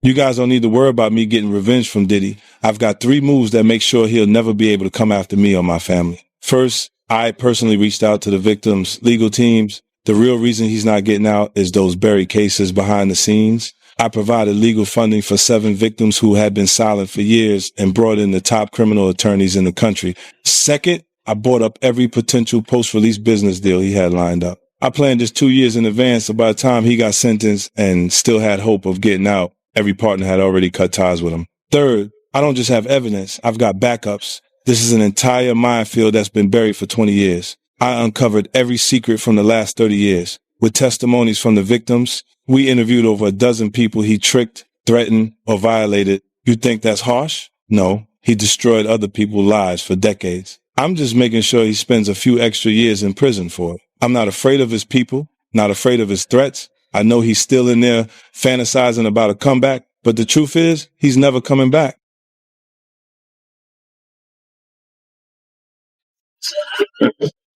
You guys don't need to worry about me getting revenge from Diddy. I've got 3 moves that make sure he'll never be able to come after me or my family. First, I personally reached out to the victims' legal teams. The real reason he's not getting out is those buried cases behind the scenes. I provided legal funding for 7 victims who had been silent for years and brought in the top criminal attorneys in the country. Second, I bought up every potential post-release business deal he had lined up. I planned this 2 years in advance, so by the time he got sentenced and still had hope of getting out, every partner had already cut ties with him. Third, I don't just have evidence, I've got backups. This is an entire minefield that's been buried for 20 years. I uncovered every secret from the last 30 years. With testimonies from the victims, we interviewed over a dozen people he tricked, threatened, or violated. You think that's harsh? No, he destroyed other people's lives for decades. I'm just making sure he spends a few extra years in prison for it. I'm not afraid of his people, not afraid of his threats. I know he's still in there fantasizing about a comeback, but the truth is, he's never coming back.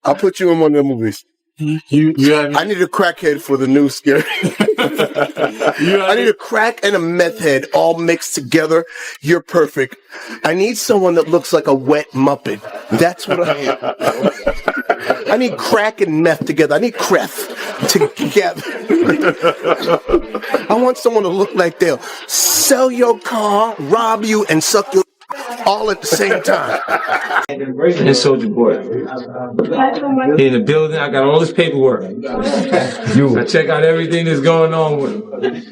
I'll put you in one of the movies. I need a crackhead for the new scary. I need a crack and a meth head all mixed together. You're perfect. I need someone that looks like a wet Muppet. That's what I need. I need crack and meth together. I need creth together. I want someone to look like they'll sell your car, rob you, and suck your all at the same time. And Soulja Boy. In the building, I got all this paperwork. I check out everything that's going on with him.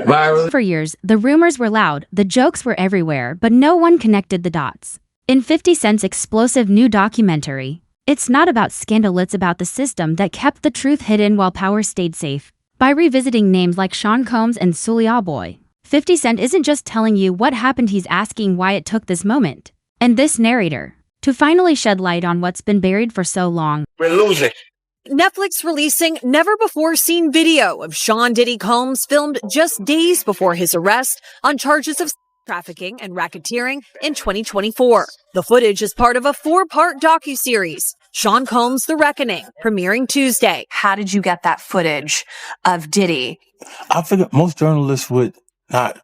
Viral. For years, the rumors were loud, the jokes were everywhere, but no one connected the dots. In 50 Cent's explosive new documentary, it's not about scandal, it's about the system that kept the truth hidden while power stayed safe. By revisiting names like Sean Combs and Soulja Boy, 50 Cent isn't just telling you what happened, he's asking why it took this moment and this narrator to finally shed light on what's been buried for so long. We're losing. Netflix releasing never-before-seen video of Sean Diddy Combs filmed just days before his arrest on charges of trafficking and racketeering in 2024. The footage is part of a 4-part docuseries, Sean Combs: The Reckoning, premiering Tuesday. How did you get that footage of Diddy? I figured most journalists would not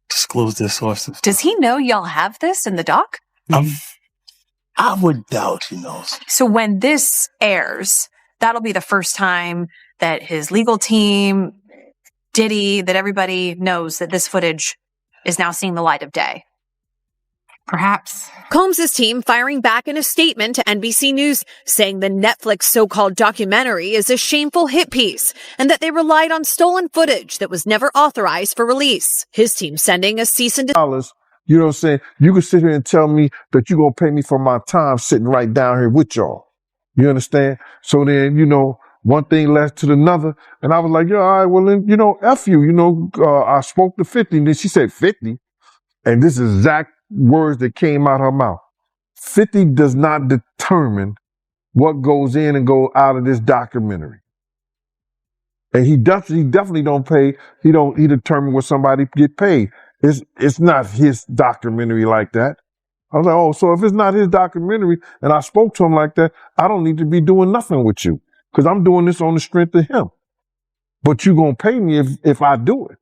disclose their sources. Does he know y'all have this in the doc? I would doubt he knows. So when this airs, that'll be the first time that his legal team, Diddy, that everybody knows that this footage is now seeing the light of day. Perhaps. Combs' team firing back in a statement to NBC News, saying the Netflix so-called documentary is a shameful hit piece and that they relied on stolen footage that was never authorized for release. His team sending a cease and desist. You know what I'm saying? You can sit here and tell me that you're going to pay me for my time sitting right down here with y'all. You understand? So then, one thing led to another. And I was like, all right, well, then, F you. I spoke to 50. And then she said, 50? And this is exact words that came out her mouth. 50 does not determine what goes in and go out of this documentary. And he definitely don't pay. He determine what somebody get paid. It's not his documentary like that. I was like, oh, so if it's not his documentary and I spoke to him like that, I don't need to be doing nothing with you because I'm doing this on the strength of him. But you gonna pay me if I do it.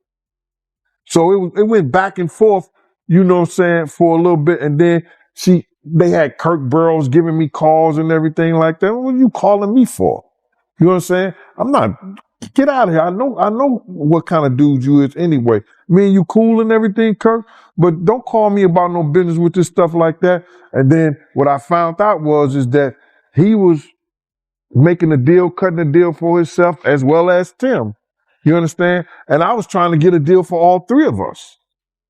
So it went back and forth, for a little bit. And then they had Kirk Burrows giving me calls and everything like that. What are you calling me for? You know what I'm saying? I'm not, get out of here. I know what kind of dude you is anyway. Me and you cool and everything, Kirk, but don't call me about no business with this stuff like that. And then what I found out is that he was making a deal, cutting a deal for himself as well as Tim. You understand? And I was trying to get a deal for all 3 of us.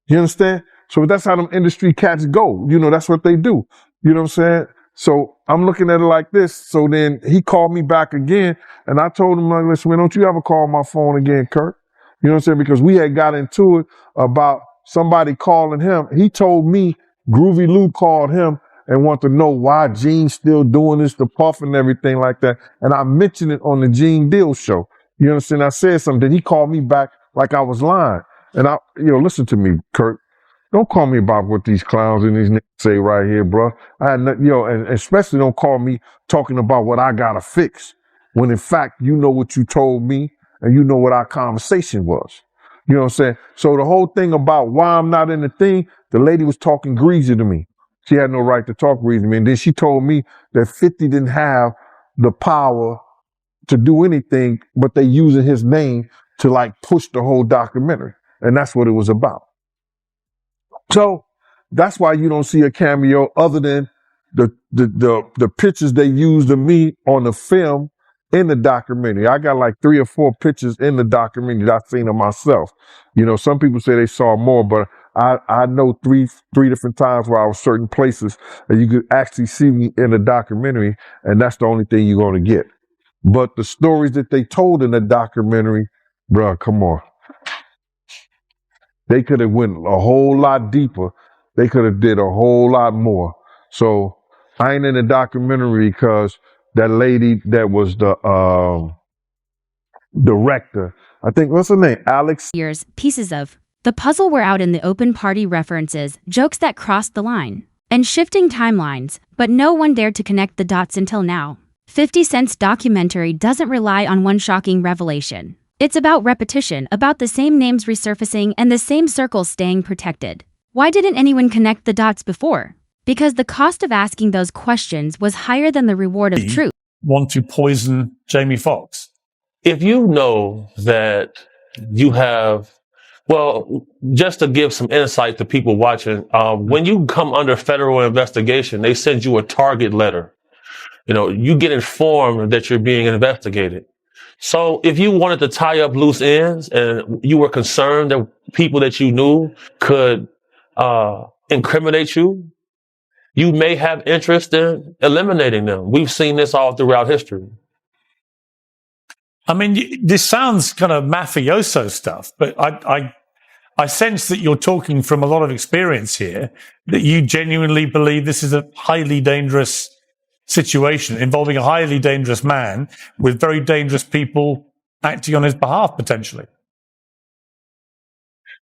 You understand? So that's how them industry cats go. That's what they do. You know what I'm saying? So I'm looking at it like this. So then he called me back again and I told him, like, listen, man, don't you ever call my phone again, Kirk? You know what I'm saying? Because we had got into it about somebody calling him. He told me Groovy Lou called him and wanted to know why Gene's still doing this, the Puff and everything like that. And I mentioned it on the Gene Deal show. You understand? I said something. Then he called me back like I was lying. And listen to me, Kirk. Don't call me about what these clowns and these niggas say right here, bro. And especially don't call me talking about what I gotta fix. When in fact, you know what you told me and you know what our conversation was. You know what I'm saying? So the whole thing about why I'm not in the thing, the lady was talking greasy to me. She had no right to talk greasy to me. And then she told me that 50 didn't have the power to do anything, but they using his name to like push the whole documentary. And that's what it was about. So that's why you don't see a cameo other than the pictures they used of me on the film in the documentary. I got like 3 or 4 pictures in the documentary that I've seen of myself. You know, some people say they saw more, but I know three different times where I was certain places that you could actually see me in the documentary, and that's the only thing you're going to get. But the stories that they told in the documentary, bruh, come on. They could have went a whole lot deeper. They could have did a whole lot more. So I ain't in the documentary because that lady that was the director, I think, what's her name? Alex? Years, pieces of the puzzle were out in the open party references, jokes that crossed the line, and shifting timelines, but no one dared to connect the dots until now. 50 Cent's documentary doesn't rely on one shocking revelation. It's about repetition, about the same names resurfacing and the same circles staying protected. Why didn't anyone connect the dots before? Because the cost of asking those questions was higher than the reward of truth. Want to poison Jamie Foxx? If you know that you have, well, just to give some insight to people watching, when you come under federal investigation, they send you a target letter. You know, you get informed that you're being investigated. So if you wanted to tie up loose ends and you were concerned that people that you knew could incriminate you, you may have interest in eliminating them. We've seen this all throughout history. I mean, this sounds kind of mafioso stuff, but I sense that you're talking from a lot of experience here, that you genuinely believe this is a highly dangerous situation involving a highly dangerous man with very dangerous people acting on his behalf, potentially.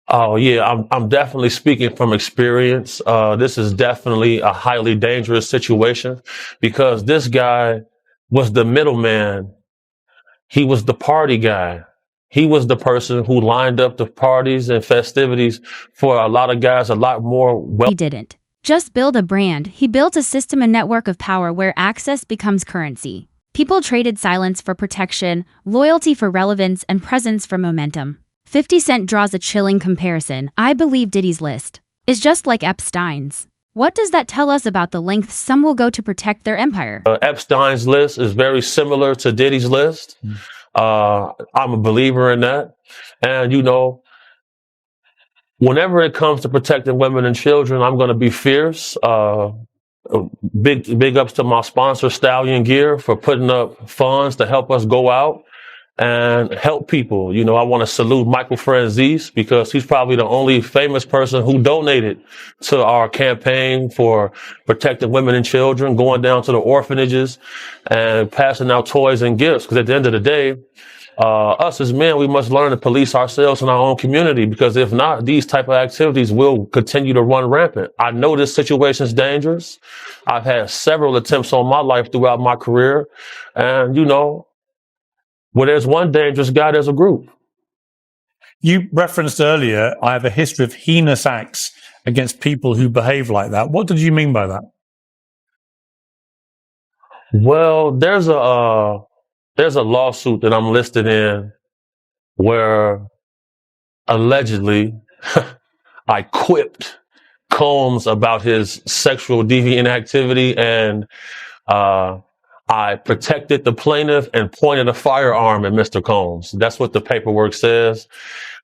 Oh yeah, I'm definitely speaking from experience. This is definitely a highly dangerous situation because this guy was the middleman. He was the party guy. He was the person who lined up the parties and festivities for a lot of guys a lot more He didn't just build a brand, he built a system and network of power where access becomes currency. People traded silence for protection, loyalty for relevance, and presence for momentum. 50 Cent draws a chilling comparison. I believe Diddy's list is just like Epstein's. What does that tell us about the lengths some will go to protect their empire? Epstein's list is very similar to Diddy's list. I'm a believer in that. And, you know, whenever it comes to protecting women and children, I'm going to be fierce. Big ups to my sponsor, Stallion Gear, for putting up funds to help us go out and help people. You know, I want to salute Michael Franzese because he's probably the only famous person who donated to our campaign for protecting women and children, going down to the orphanages and passing out toys and gifts. Because at the end of the day, us as men, we must learn to police ourselves in our own community, because if not, these type of activities will continue to run rampant. I know this situation is dangerous. I've had several attempts on my life throughout my career. And, you know, where there's one dangerous guy, there's a group. You referenced earlier, I have a history of heinous acts against people who behave like that. What did you mean by that? Well, there's a lawsuit that I'm listed in where allegedly I quipped Combs about his sexual deviant activity, and I protected the plaintiff and pointed a firearm at Mr. Combs. That's what the paperwork says.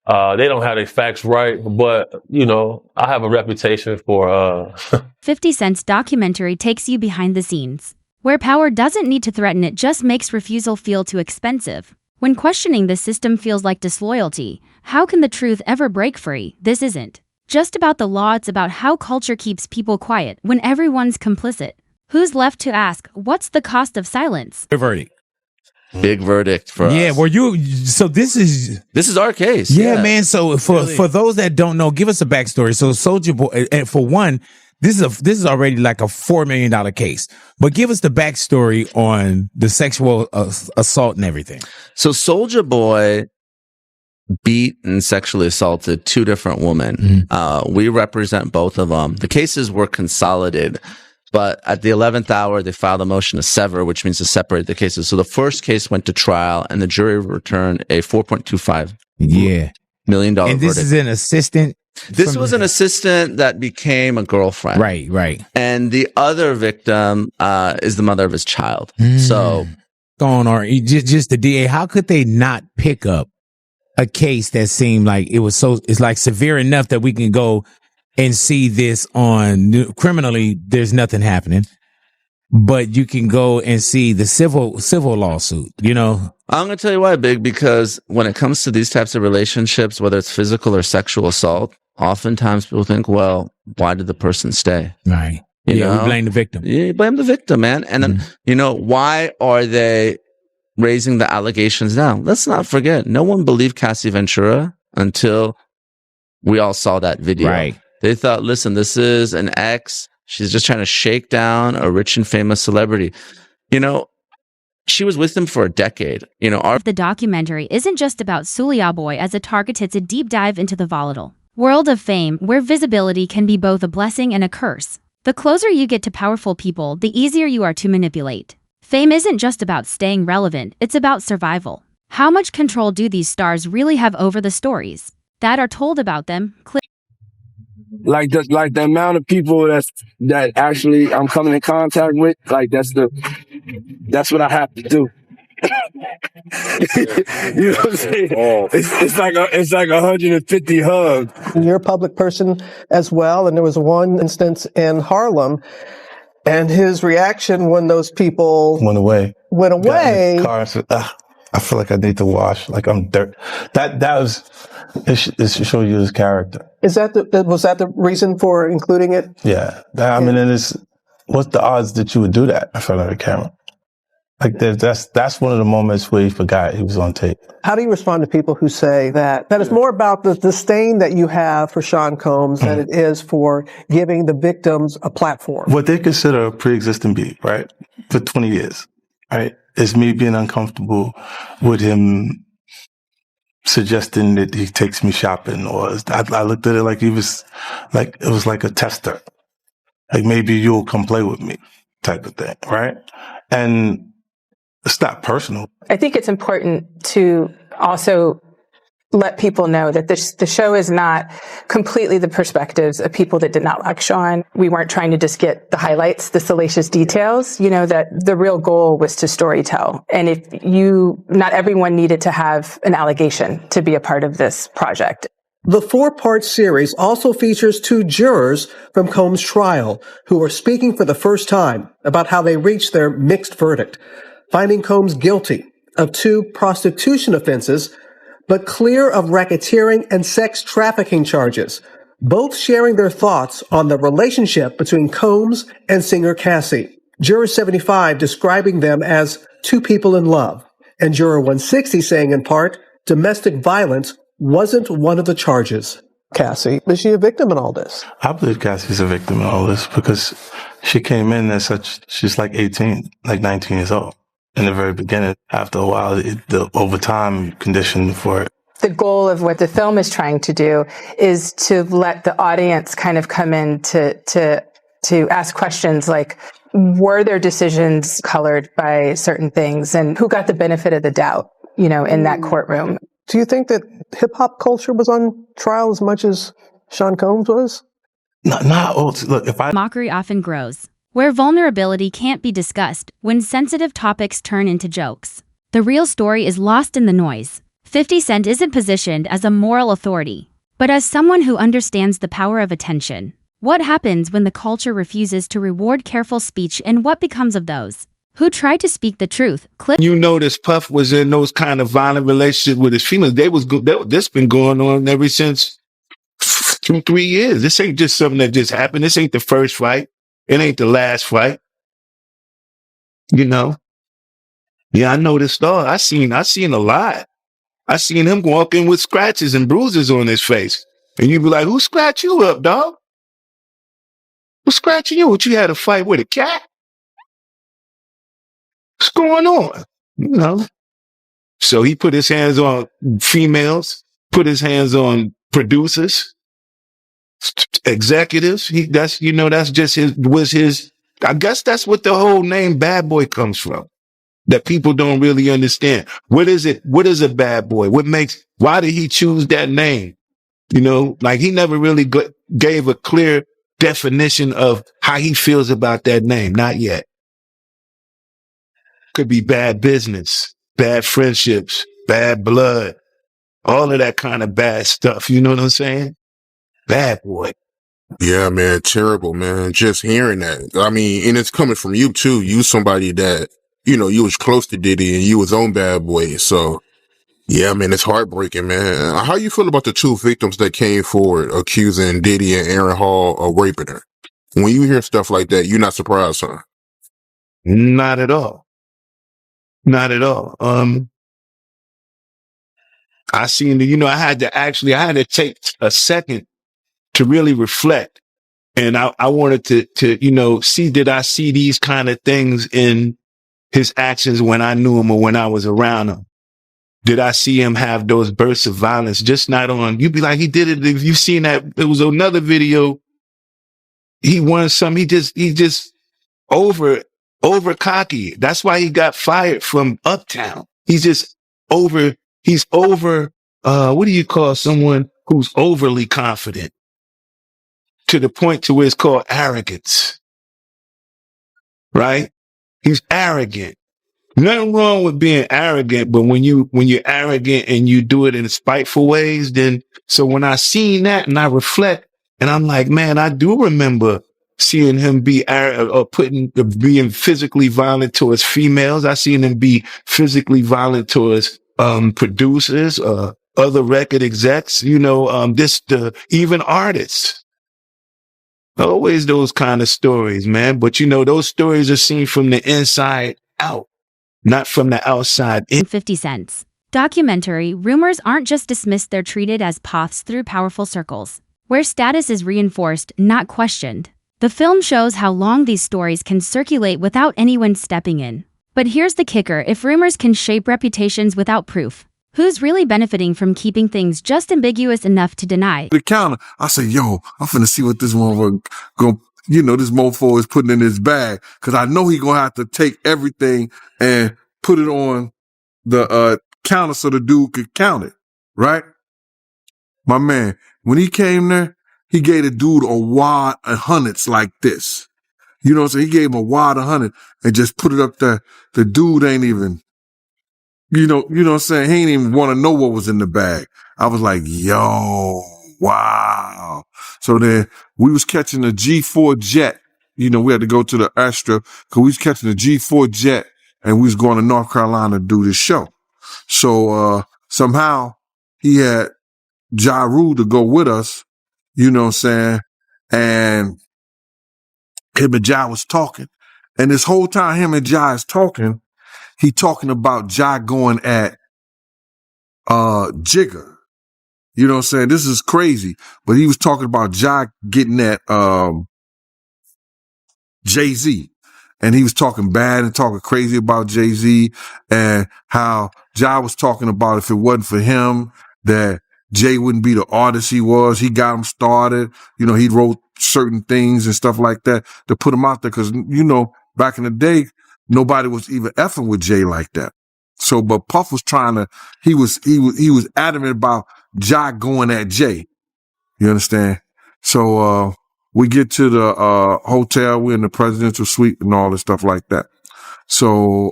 They don't have their facts right, but, you know, I have a reputation for... 50 Cent's documentary takes you behind the scenes, where power doesn't need to threaten, it just makes refusal feel too expensive. When questioning the system feels like disloyalty, how can the truth ever break free? This isn't just about the law, it's about how culture keeps people quiet when everyone's complicit. Who's left to ask, what's the cost of silence? Big verdict. Big verdict for us. Yeah, were you, so this is our case. Yeah, man. So for those that don't know, give us a backstory. So Soulja Boy, and for one, this is already like a $4 million case. But give us the backstory on the sexual assault and everything. So Soulja Boy beat and sexually assaulted 2 different women. We represent both of them. The cases were consolidated, but at the 11th hour, they filed a motion to sever, which means to separate the cases. So the first case went to trial, and the jury returned a $4.25 million And this verdict. is an assistant. This was an assistant that became a girlfriend. Right. And the other victim is the mother of his child. So going on, just the DA. How could they not pick up a case that seemed like it's like severe enough that we can go and see this on criminally? There's nothing happening, but you can go and see the civil lawsuit. I'm going to tell you why, Big, because when it comes to these types of relationships, whether it's physical or sexual assault, oftentimes people think, well, why did the person stay? Right. We blame the victim. Yeah, you blame the victim, man. And then, why are they raising the allegations now? Let's not forget, no one believed Cassie Ventura until we all saw that video. Right. They thought, listen, this is an ex. She's just trying to shake down a rich and famous celebrity. She was with him for a decade. The documentary isn't just about Soulja Boy as it targets a deep dive into the volatile world of fame, where visibility can be both a blessing and a curse. The closer you get to powerful people, the easier you are to manipulate. Fame isn't just about staying relevant, it's about survival. How much control do these stars really have over the stories that are told about them? Like the amount of people that actually I'm coming in contact with, like that's what I have to do. You know what I'm saying? It's like 150 hugs. You're a public person as well, and there was one instance in Harlem, and his reaction when those people went away. Got in his car and said, I feel like I need to wash, like I'm dirt. That was, it should show you his character. Was that the reason for including it? Yeah. I mean, what's the odds that you would do that in front of the camera? Like that's one of the moments where he forgot he was on tape. How do you respond to people who say that it's more about the disdain that you have for Sean Combs than it is for giving the victims a platform? What they consider a pre-existing beat, right? For 20 years, right? Is me being uncomfortable with him suggesting that he takes me shopping, or I looked at it like it was like a tester. Like maybe you'll come play with me type of thing, right? And it's not personal. I think it's important to also let people know that the show is not completely the perspectives of people that did not like Sean. We weren't trying to just get the highlights, the salacious details, that the real goal was to storytell. And not everyone needed to have an allegation to be a part of this project. The 4-part series also features 2 jurors from Combs' trial who are speaking for the first time about how they reached their mixed verdict, finding Combs guilty of 2 prostitution offenses, but clear of racketeering and sex trafficking charges, both sharing their thoughts on the relationship between Combs and singer Cassie. Juror 75 describing them as 2 people in love, and Juror 160 saying in part, domestic violence wasn't one of the charges. Cassie, is she a victim in all this? I believe Cassie's a victim in all this because she came in she's like 18, like 19 years old. In the very beginning, after a while, the overtime conditioned for it. The goal of what the film is trying to do is to let the audience kind of come in to ask questions like, were their decisions colored by certain things, and who got the benefit of the doubt, in that courtroom? Do you think that hip hop culture was on trial as much as Sean Combs was? Look, Mockery often grows where vulnerability can't be discussed, when sensitive topics turn into jokes. The real story is lost in the noise. 50 Cent isn't positioned as a moral authority, but as someone who understands the power of attention. What happens when the culture refuses to reward careful speech, and what becomes of those who try to speak the truth? This Puff was in those kind of violent relationships with his females. This been going on ever since 2-3 years. This ain't just something that just happened. This ain't the first fight. It ain't the last fight. Yeah, I know this star. I seen a lot. I seen him walking with scratches and bruises on his face. And you be like, who scratched you up, dog? Who's scratching you? What, you had a fight with a cat? What's going on? So he put his hands on females. put his hands on producers, executives. That's just his. I guess that's what the whole name Bad Boy comes from. That people don't really understand. What is it? What is a bad boy? Why did he choose that name? Like he never really gave a clear definition of how he feels about that name. Not yet. Could be bad business, bad friendships, bad blood, all of that kind of bad stuff. You know what I'm saying? Bad boy. Yeah, man, terrible, man. Just hearing that. I mean, and it's coming from you too. You somebody that, you was close to Diddy and you was on Bad Boy. So yeah, man, it's heartbreaking, man. How you feel about the two victims that came forward accusing Diddy and Aaron Hall of raping her? When you hear stuff like that, you're not surprised, huh? Not at all. Not at all. I seen I had to take a second to really reflect. And I wanted to see, did I see these kind of things in his actions when I knew him or when I was around him? Did I see him have those bursts of violence? Just not on, you'd be like, he did it. If you've seen that, there was another video. He won some, he just over cocky. That's why he got fired from Uptown. He's over, what do you call someone who's overly confident? To the point to where it's called arrogance, right? He's arrogant. Nothing wrong with being arrogant, but when you're arrogant and you do it in spiteful ways, so when I seen that and I reflect and I'm like, man, I do remember seeing him be being physically violent towards females. I seen him be physically violent towards producers, other record execs, even artists. Always those kind of stories, man. But those stories are seen from the inside out, not from the outside in. 50 cents. Documentary rumors aren't just dismissed, they're treated as paths through powerful circles, where status is reinforced, not questioned. The film shows how long these stories can circulate without anyone stepping in. But here's the kicker: if rumors can shape reputations without proof, who's really benefiting from keeping things just ambiguous enough to deny? The counter, I say, yo, I'm finna see what this motherfucker this mofo is putting in his bag. Cause I know he gonna have to take everything and put it on the counter so the dude could count it. Right? My man, when he came there, he gave the dude a wad of hundreds like this. So he gave him a wad of hundred and just put it up there. The dude ain't even, you know what I'm saying? He ain't even want to know what was in the bag. I was like, yo, wow. So then we was catching a G4 jet. We had to go to the airstrip because we was catching a G4 jet and we was going to North Carolina to do this show. So, somehow he had Ja Rule to go with us, you know what I'm saying? And him and Ja was talking. And this whole time him and Ja is talking, he talking about Ja going at Jigga. You know what I'm saying? This is crazy. But he was talking about Ja getting at Jay-Z. And he was talking bad and talking crazy about Jay-Z and how Ja was talking about if it wasn't for him, that Jay wouldn't be the artist he was. He got him started. He wrote certain things and stuff like that to put him out there. Cause, back in the day, nobody was even effing with Jay like that. So, but Puff was he was adamant about Ja going at Jay. You understand? So, we get to the, hotel. We're in the presidential suite and all this stuff like that. So,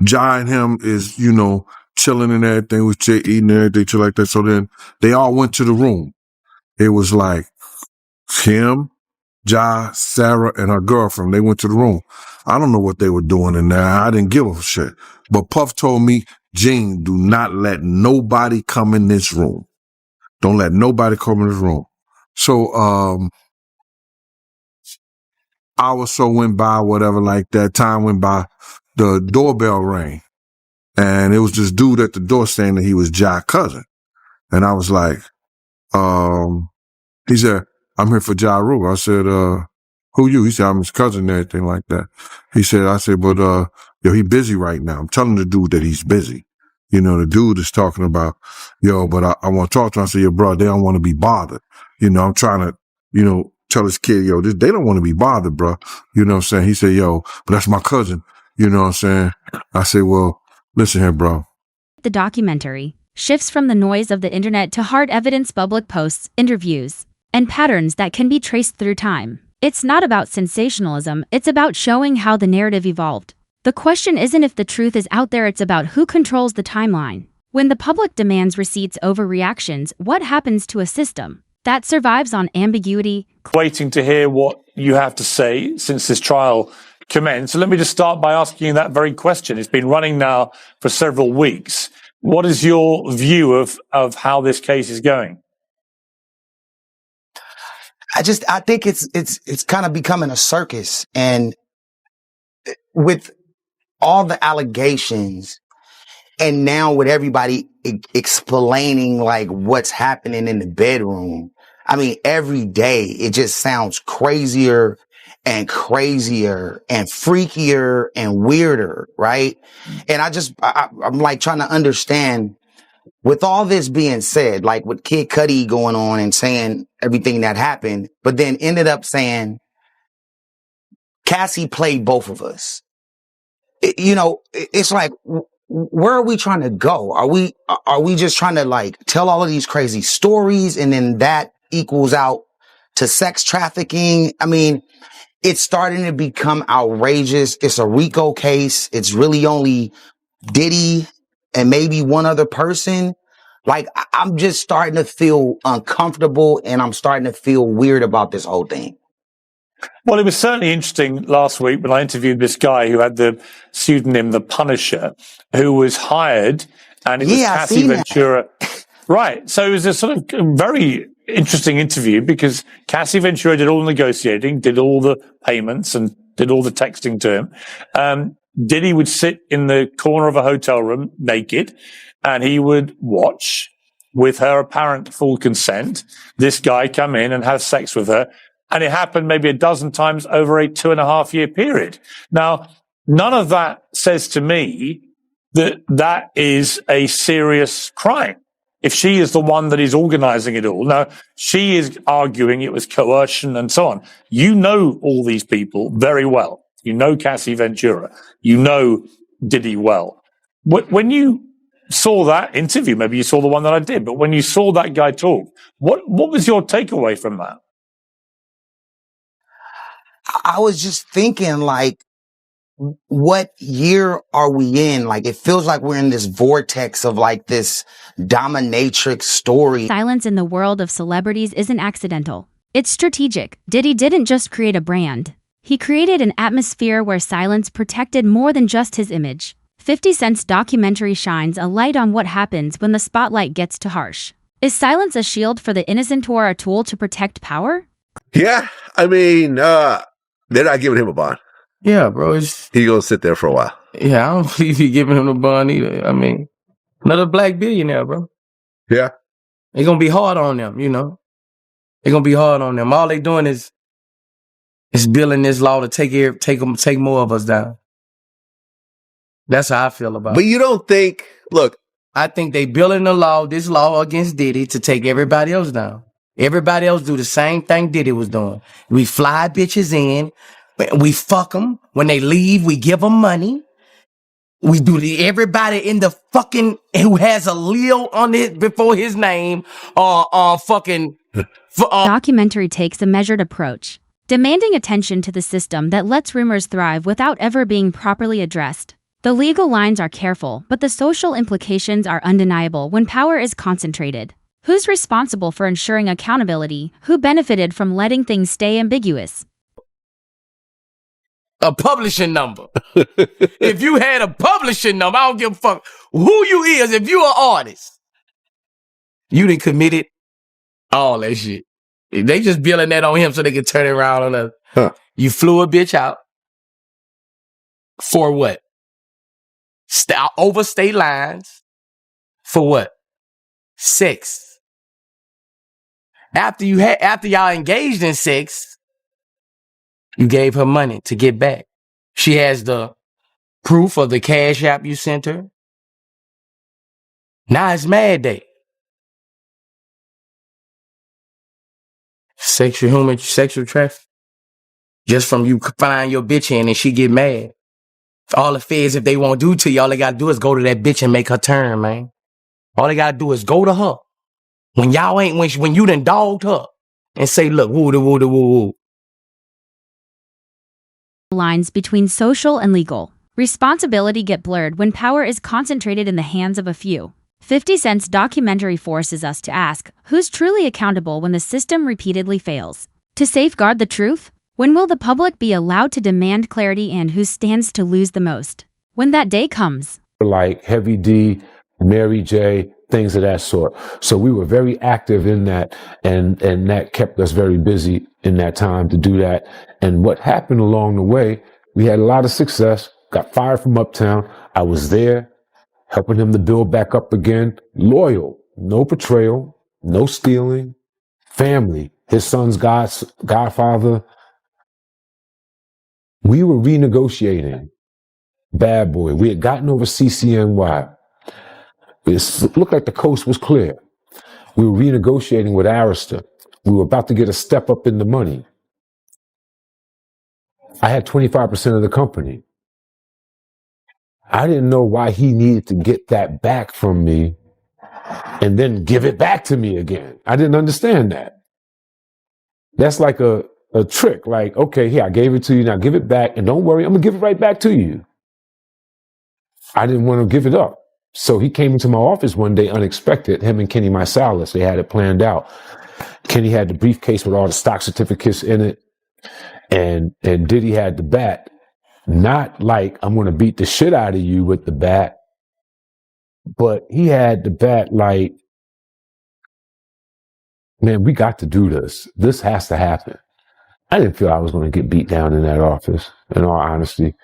Ja and him is, chilling and everything with Jay, eating and everything, shit like that. So then they all went to the room. It was like him, Ja, Sarah, and her girlfriend. They went to the room. I don't know what they were doing in there. I didn't give a shit. But Puff told me, Gene, do not let nobody come in this room. Don't let nobody come in this room. So, hour or so went by, whatever like that. Time went by. The doorbell rang. And it was this dude at the door saying that he was Ja's cousin. And I was like, he said, I'm here for Ja Rule. I said, who you? He said, I'm his cousin and everything like that. I said, but, he busy right now. I'm telling the dude that he's busy. You know, the dude is talking about, yo, but I want to talk to him. I say, yo, bro, they don't want to be bothered. You know, I'm trying to, you know, tell this kid, yo, they don't want to be bothered, bro. You know what I'm saying? He said, yo, but that's my cousin. You know what I'm saying? I say, well, listen here, bro. The documentary shifts from the noise of the internet to hard evidence, public posts, interviews, and patterns that can be traced through time. It's not about sensationalism, it's about showing how the narrative evolved. The question isn't if the truth is out there, it's about who controls the timeline. When the public demands receipts over reactions, what happens to a system that survives on ambiguity? Waiting to hear what you have to say since this trial commenced. So let me just start by asking you that very question. It's been running now for several weeks. What is your view of how this case is going? I think it's kind of becoming a circus, and with all the allegations, and now with everybody explaining like what's happening in the bedroom, I mean, every day it just sounds crazier and crazier and freakier and weirder, right? And I'm like trying to understand, with all this being said, like with Kid Cudi going on and saying everything that happened, but then ended up saying Cassie played both of us. It's like, where are we trying to go? Are we just trying to like tell all of these crazy stories and then that equals out to sex trafficking? I mean, it's starting to become outrageous. It's a RICO case. It's really only Diddy and maybe one other person. Like, I'm just starting to feel uncomfortable and I'm starting to feel weird about this whole thing. Well, it was certainly interesting last week when I interviewed this guy who had the pseudonym The Punisher, who was hired, and it was Cassie Ventura. Right. So it was a sort of very interesting interview because Cassie Ventura did all the negotiating, did all the payments, and did all the texting to him. Diddy would sit in the corner of a hotel room naked, and he would watch, with her apparent full consent, this guy come in and have sex with her. And it happened maybe a dozen times over a 2.5-year period. Now, none of that says to me that that is a serious crime. If she is the one that is organizing it all. Now, she is arguing it was coercion and so on. You know all these people very well. You know Cassie Ventura. You know Diddy well. When you saw that interview, maybe you saw the one that I did, but when you saw that guy talk, what was your takeaway from that? I was just thinking, like, what year are we in? Like, it feels like we're in this vortex of like this dominatrix story. Silence in the world of celebrities isn't accidental. It's strategic. Diddy didn't just create a brand. He created an atmosphere where silence protected more than just his image. 50 Cent's documentary shines a light on what happens when the spotlight gets too harsh. Is silence a shield for the innocent or a tool to protect power? Yeah, I mean, they're not giving him a bond. Yeah, bro. He gonna sit there for a while. Yeah, I don't believe he giving him a bond either. I mean, another black billionaire, bro. Yeah. It's gonna be hard on them, you know. It's gonna be hard on them. All they doing is building this law to take more of us down. That's how I feel about it. But you don't think, look. I think they building this law against Diddy to take everybody else down. Everybody else do the same thing Diddy was doing. We fly bitches in. We fuck them. When they leave, we give them money. We do everybody in the fucking who has a Lil on it before his name fucking. Documentary takes a measured approach, demanding attention to the system that lets rumors thrive without ever being properly addressed. The legal lines are careful, but the social implications are undeniable when power is concentrated. Who's responsible for ensuring accountability? Who benefited from letting things stay ambiguous? A publishing number. If you had a publishing number, I don't give a fuck who you is. If you an artist, you done committed all that shit. They just billing that on him so they can turn it around on us. Huh. You flew a bitch out for what? Over state lines for what? Sex. After y'all engaged in sex, you gave her money to get back. She has the proof of the cash app you sent her. Now it's Mad Day. Sexual traffic. Just from you find your bitch in and she get mad. All the feds, if they won't do to you, all they gotta do is go to that bitch and make her turn, man. All they gotta do is go to her. When y'all ain't, when you done dogged her and say, look, woo. Lines between social and legal responsibility get blurred when power is concentrated in the hands of a few. 50 Cent's documentary forces us to ask, who's truly accountable when the system repeatedly fails? To safeguard the truth? When will the public be allowed to demand clarity, and who stands to lose the most when that day comes? Like Heavy D, Mary J., things of that sort. So we were very active in that, and that kept us very busy in that time to do that. And what happened along the way, we had a lot of success, got fired from Uptown. I was there helping him to build back up again, loyal, no betrayal, no stealing, family, his son's godfather. We were renegotiating Bad Boy. We had gotten over CCNY. It looked like the coast was clear. We were renegotiating with Arista. We were about to get a step up in the money. I had 25% of the company. I didn't know why he needed to get that back from me and then give it back to me again. I didn't understand that. That's like a trick. Like, okay, here, I gave it to you. Now give it back. And don't worry, I'm going to give it right back to you. I didn't want to give it up. So he came into my office one day unexpected, him and Kenny Marsalis. They had it planned out. Kenny had the briefcase with all the stock certificates in it. And Diddy had the bat. Not like I'm going to beat the shit out of you with the bat, but he had the bat like, man, we got to do this. This has to happen. I didn't feel I was going to get beat down in that office, in all honesty.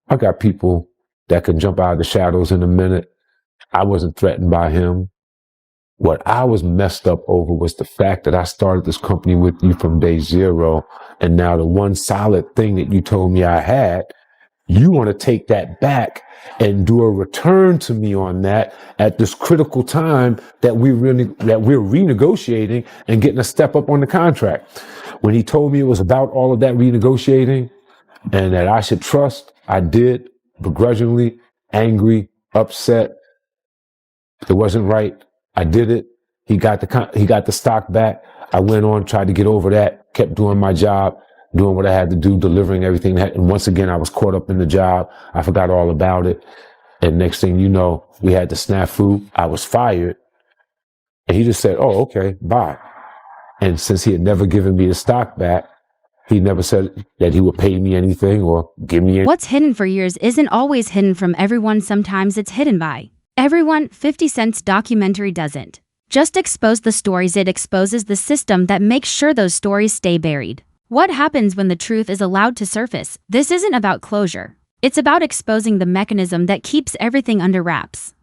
I got people that can jump out of the shadows in a minute. I wasn't threatened by him. What I was messed up over was the fact that I started this company with you from day zero, and now the one solid thing that you told me I had, you want to take that back and do a return to me on that at this critical time that we're renegotiating and getting a step up on the contract. When he told me it was about all of that renegotiating and that I should trust, I did, begrudgingly, angry, upset. It wasn't right. I did it. He got the stock back. I went on, tried to get over that, kept doing my job, doing what I had to do, delivering everything. And once again, I was caught up in the job. I forgot all about it. And next thing you know, we had the snafu. I was fired. And he just said, oh, okay, bye. And since he had never given me the stock back, he never said that he would pay me anything or give me anything. What's hidden for years isn't always hidden from everyone. Sometimes it's hidden by everyone. 50 Cent's documentary doesn't just expose the stories, it exposes the system that makes sure those stories stay buried. What happens when the truth is allowed to surface? This isn't about closure. It's about exposing the mechanism that keeps everything under wraps.